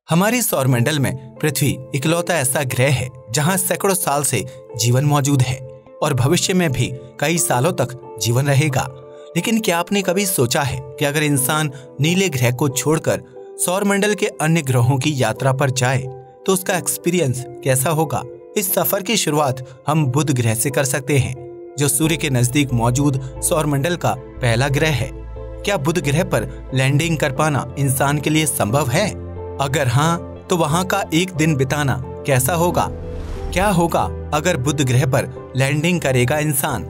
हमारे सौरमंडल में पृथ्वी इकलौता ऐसा ग्रह है जहां सैकड़ों साल से जीवन मौजूद है और भविष्य में भी कई सालों तक जीवन रहेगा। लेकिन क्या आपने कभी सोचा है कि अगर इंसान नीले ग्रह को छोड़कर सौरमंडल के अन्य ग्रहों की यात्रा पर जाए तो उसका एक्सपीरियंस कैसा होगा? इस सफर की शुरुआत हम बुध ग्रह से कर सकते हैं, जो सूर्य के नजदीक मौजूद सौरमंडल का पहला ग्रह है। क्या बुध ग्रह पर लैंडिंग कर पाना इंसान के लिए संभव है? अगर हाँ, तो वहाँ का एक दिन बिताना कैसा होगा? क्या होगा अगर बुध ग्रह पर लैंडिंग करेगा इंसान?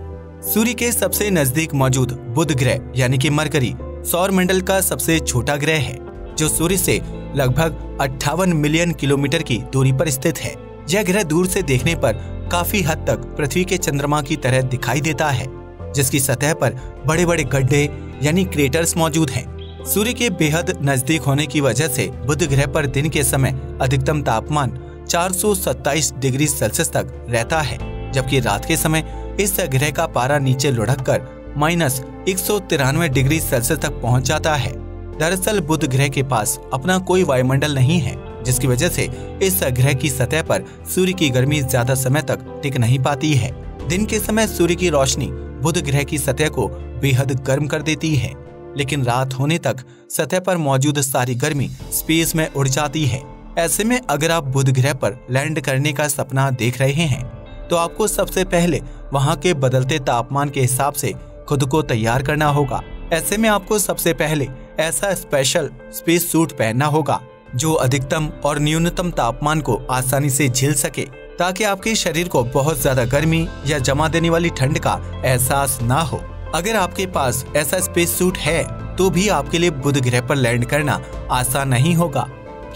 सूर्य के सबसे नजदीक मौजूद बुध ग्रह यानी कि मरकरी सौरमंडल का सबसे छोटा ग्रह है, जो सूर्य से लगभग 58 मिलियन किलोमीटर की दूरी पर स्थित है। यह ग्रह दूर से देखने पर काफी हद तक पृथ्वी के चंद्रमा की तरह दिखाई देता है, जिसकी सतह पर बड़े बड़े गड्ढे यानी क्रेटर्स मौजूद हैं। सूर्य के बेहद नजदीक होने की वजह से बुध ग्रह पर दिन के समय अधिकतम तापमान 427 डिग्री सेल्सियस तक रहता है, जबकि रात के समय इस ग्रह का पारा नीचे लुढ़क कर -193 डिग्री सेल्सियस तक पहुंच जाता है। दरअसल बुध ग्रह के पास अपना कोई वायुमंडल नहीं है, जिसकी वजह से इस ग्रह की सतह पर सूर्य की गर्मी ज्यादा समय तक टिक नहीं पाती है। दिन के समय सूर्य की रोशनी बुध ग्रह की सतह को बेहद गर्म कर देती है, लेकिन रात होने तक सतह पर मौजूद सारी गर्मी स्पेस में उड़ जाती है। ऐसे में अगर आप बुध ग्रह पर लैंड करने का सपना देख रहे हैं, तो आपको सबसे पहले वहां के बदलते तापमान के हिसाब से खुद को तैयार करना होगा। ऐसे में आपको सबसे पहले ऐसा स्पेशल स्पेस सूट पहनना होगा जो अधिकतम और न्यूनतम तापमान को आसानी से झेल सके, ताकि आपके शरीर को बहुत ज्यादा गर्मी या जमा देने वाली ठंड का एहसास ना हो। अगर आपके पास ऐसा स्पेस सूट है तो भी आपके लिए बुध ग्रह पर लैंड करना आसान नहीं होगा,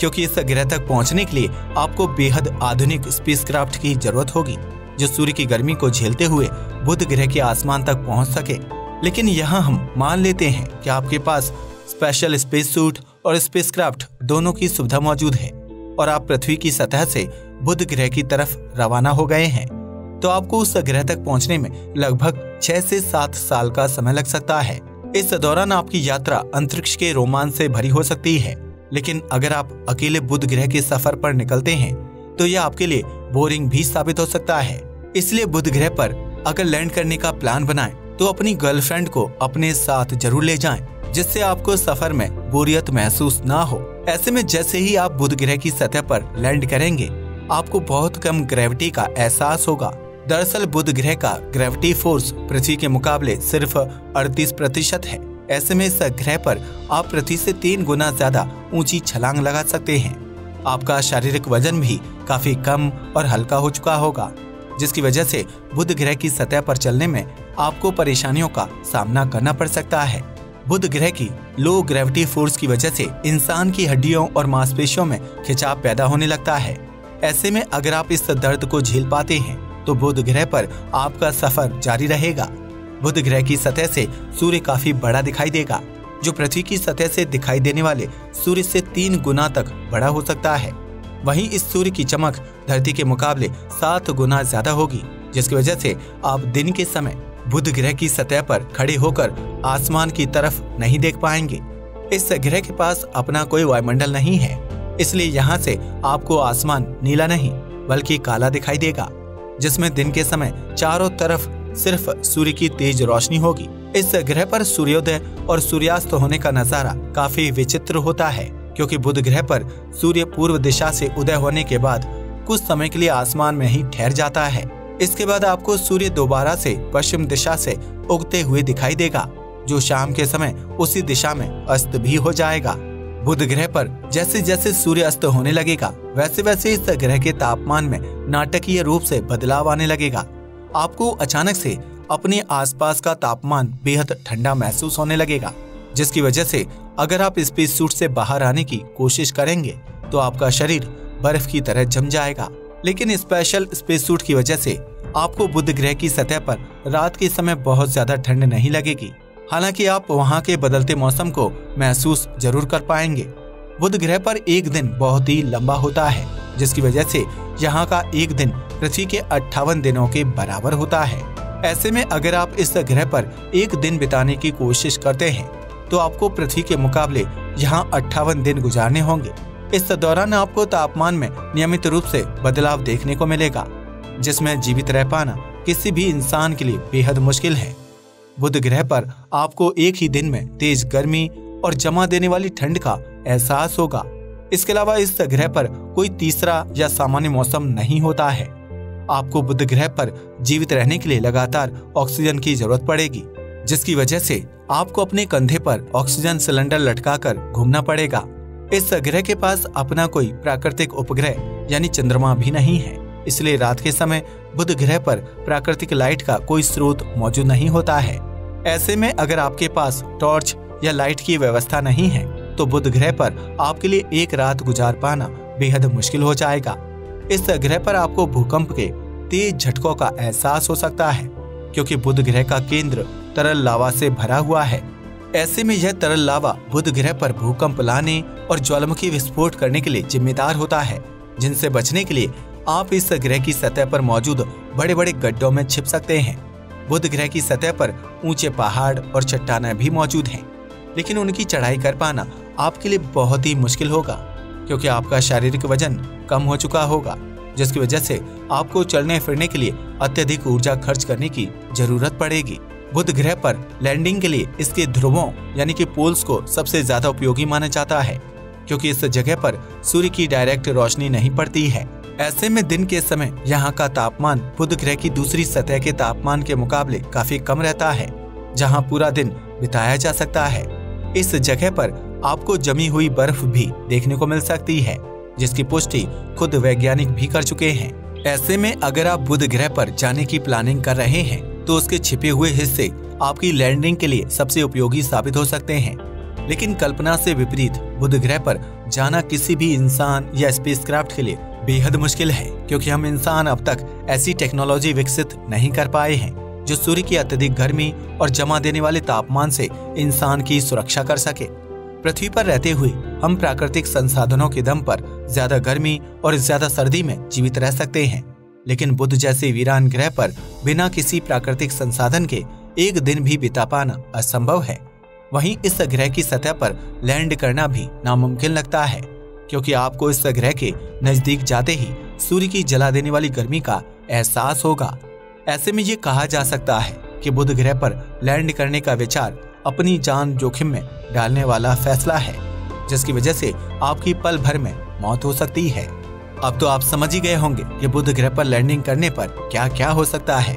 क्योंकि इस ग्रह तक पहुंचने के लिए आपको बेहद आधुनिक स्पेसक्राफ्ट की जरूरत होगी, जो सूर्य की गर्मी को झेलते हुए बुध ग्रह के आसमान तक पहुंच सके। लेकिन यहाँ हम मान लेते हैं कि आपके पास स्पेशल स्पेस सूट और स्पेसक्राफ्ट दोनों की सुविधा मौजूद है और आप पृथ्वी की सतह से बुध ग्रह की तरफ रवाना हो गए हैं, तो आपको उस ग्रह तक पहुंचने में लगभग 6 से 7 साल का समय लग सकता है। इस दौरान आपकी यात्रा अंतरिक्ष के रोमांच से भरी हो सकती है, लेकिन अगर आप अकेले बुध ग्रह के सफर पर निकलते हैं तो यह आपके लिए बोरिंग भी साबित हो सकता है। इसलिए बुध ग्रह पर अगर लैंड करने का प्लान बनाएं तो अपनी गर्लफ्रेंड को अपने साथ जरूर ले जाएं, जिससे आपको सफर में बोरियत महसूस ना हो। ऐसे में जैसे ही आप बुध ग्रह की सतह पर लैंड करेंगे, आपको बहुत कम ग्रेविटी का एहसास होगा। दरअसल बुध ग्रह का ग्रेविटी फोर्स पृथ्वी के मुकाबले सिर्फ 38% है। ऐसे में इस ग्रह पर आप पृथ्वी से 3 गुना ज्यादा ऊंची छलांग लगा सकते हैं। आपका शारीरिक वजन भी काफी कम और हल्का हो चुका होगा, जिसकी वजह से बुध ग्रह की सतह पर चलने में आपको परेशानियों का सामना करना पड़ सकता है। बुध ग्रह की लो ग्रेविटी फोर्स की वजह से इंसान की हड्डियों और मांसपेशियों में खिंचाव पैदा होने लगता है। ऐसे में अगर आप इस दर्द को झेल पाते हैं तो बुध ग्रह पर आपका सफर जारी रहेगा। बुध ग्रह की सतह से सूर्य काफी बड़ा दिखाई देगा, जो पृथ्वी की सतह से दिखाई देने वाले सूर्य से 3 गुना तक बड़ा हो सकता है। वहीं इस सूर्य की चमक धरती के मुकाबले 7 गुना ज्यादा होगी, जिसकी वजह से आप दिन के समय बुध ग्रह की सतह पर खड़े होकर आसमान की तरफ नहीं देख पाएंगे। इस ग्रह के पास अपना कोई वायुमंडल नहीं है, इसलिए यहाँ से आपको आसमान नीला नहीं बल्कि काला दिखाई देगा, जिसमें दिन के समय चारों तरफ सिर्फ सूर्य की तेज रोशनी होगी। इस ग्रह पर सूर्योदय और सूर्यास्त होने का नजारा काफी विचित्र होता है, क्योंकि बुध ग्रह पर सूर्य पूर्व दिशा से उदय होने के बाद कुछ समय के लिए आसमान में ही ठहर जाता है। इसके बाद आपको सूर्य दोबारा से पश्चिम दिशा से उगते हुए दिखाई देगा, जो शाम के समय उसी दिशा में अस्त भी हो जाएगा। बुध ग्रह पर जैसे जैसे सूर्य अस्त होने लगेगा, वैसे वैसे इस ग्रह के तापमान में नाटकीय रूप से बदलाव आने लगेगा। आपको अचानक से अपने आसपास का तापमान बेहद ठंडा महसूस होने लगेगा, जिसकी वजह से अगर आप स्पेस सूट से बाहर आने की कोशिश करेंगे तो आपका शरीर बर्फ की तरह जम जाएगा। लेकिन स्पेशल स्पेस सूट की वजह से आपको बुध ग्रह की सतह पर रात के समय बहुत ज्यादा ठंड नहीं लगेगी। हालांकि आप वहां के बदलते मौसम को महसूस जरूर कर पाएंगे। बुध ग्रह पर एक दिन बहुत ही लंबा होता है, जिसकी वजह से यहाँ का एक दिन पृथ्वी के 58 दिनों के बराबर होता है। ऐसे में अगर आप इस ग्रह पर एक दिन बिताने की कोशिश करते हैं तो आपको पृथ्वी के मुकाबले यहाँ 58 दिन गुजारने होंगे। इस दौरान आपको तापमान में नियमित रूप से बदलाव देखने को मिलेगा, जिसमें जीवित रह पाना किसी भी इंसान के लिए बेहद मुश्किल है। बुध ग्रह पर आपको एक ही दिन में तेज गर्मी और जमा देने वाली ठंड का एहसास होगा। इसके अलावा इस ग्रह पर कोई तीसरा या सामान्य मौसम नहीं होता है। आपको बुध ग्रह पर जीवित रहने के लिए लगातार ऑक्सीजन की जरूरत पड़ेगी, जिसकी वजह से आपको अपने कंधे पर ऑक्सीजन सिलेंडर लटकाकर घूमना पड़ेगा। इस ग्रह के पास अपना कोई प्राकृतिक उपग्रह यानी चंद्रमा भी नहीं है, इसलिए रात के समय बुध ग्रह पर प्राकृतिक लाइट का कोई स्रोत मौजूद नहीं होता है। ऐसे में अगर आपके पास टॉर्च या लाइट की व्यवस्था नहीं है तो बुध ग्रह पर आपके लिए एक रात गुजार पाना बेहद मुश्किल हो जाएगा। इस ग्रह पर आपको भूकंप के तेज झटकों का एहसास हो सकता है, क्योंकि बुध ग्रह का केंद्र तरल लावा से भरा हुआ है। ऐसे में यह तरल लावा बुध ग्रह पर भूकंप लाने और ज्वालामुखी विस्फोट करने के लिए जिम्मेदार होता है, जिनसे बचने के लिए आप इस ग्रह की सतह पर मौजूद बड़े बड़े गड्ढों में छिप सकते हैं। बुध ग्रह की सतह पर ऊंचे पहाड़ और चट्टानें भी मौजूद हैं, लेकिन उनकी चढ़ाई कर पाना आपके लिए बहुत ही मुश्किल होगा, क्योंकि आपका शारीरिक वजन कम हो चुका होगा, जिसकी वजह से आपको चलने फिरने के लिए अत्यधिक ऊर्जा खर्च करने की जरूरत पड़ेगी। बुध ग्रह पर लैंडिंग के लिए इसके ध्रुवों यानी कि पोल्स को सबसे ज्यादा उपयोगी माना जाता है, क्योंकि इस जगह पर सूर्य की डायरेक्ट रोशनी नहीं पड़ती है। ऐसे में दिन के समय यहाँ का तापमान बुध ग्रह की दूसरी सतह के तापमान के मुकाबले काफी कम रहता है, जहाँ पूरा दिन बिताया जा सकता है। इस जगह पर आपको जमी हुई बर्फ भी देखने को मिल सकती है, जिसकी पुष्टि खुद वैज्ञानिक भी कर चुके हैं। ऐसे में अगर आप बुध ग्रह पर जाने की प्लानिंग कर रहे हैं तो उसके छिपे हुए हिस्से आपकी लैंडिंग के लिए सबसे उपयोगी साबित हो सकते हैं। लेकिन कल्पना से विपरीत बुध ग्रह पर जाना किसी भी इंसान या स्पेसक्राफ्ट के लिए बेहद मुश्किल है, क्योंकि हम इंसान अब तक ऐसी टेक्नोलॉजी विकसित नहीं कर पाए हैं जो सूर्य की अत्यधिक गर्मी और जमा देने वाले तापमान से इंसान की सुरक्षा कर सके। पृथ्वी पर रहते हुए हम प्राकृतिक संसाधनों के दम पर ज्यादा गर्मी और ज्यादा सर्दी में जीवित रह सकते हैं, लेकिन बुध जैसे वीरान ग्रह पर बिना किसी प्राकृतिक संसाधन के एक दिन भी बिता पाना असंभव है। वहीं इस ग्रह की सतह पर लैंड करना भी नामुमकिन लगता है, क्योंकि आपको इस ग्रह के नजदीक जाते ही सूर्य की जला देने वाली गर्मी का एहसास होगा। ऐसे में ये कहा जा सकता है कि बुध ग्रह पर लैंड करने का विचार अपनी जान जोखिम में डालने वाला फैसला है, जिसकी वजह से आपकी पल भर में मौत हो सकती है। अब तो आप समझ ही गए होंगे कि बुध ग्रह पर लैंडिंग करने पर क्या क्या हो सकता है।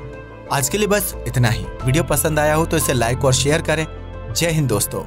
आज के लिए बस इतना ही। वीडियो पसंद आया हो तो इसे लाइक और शेयर करें। जय हिंद दोस्तों।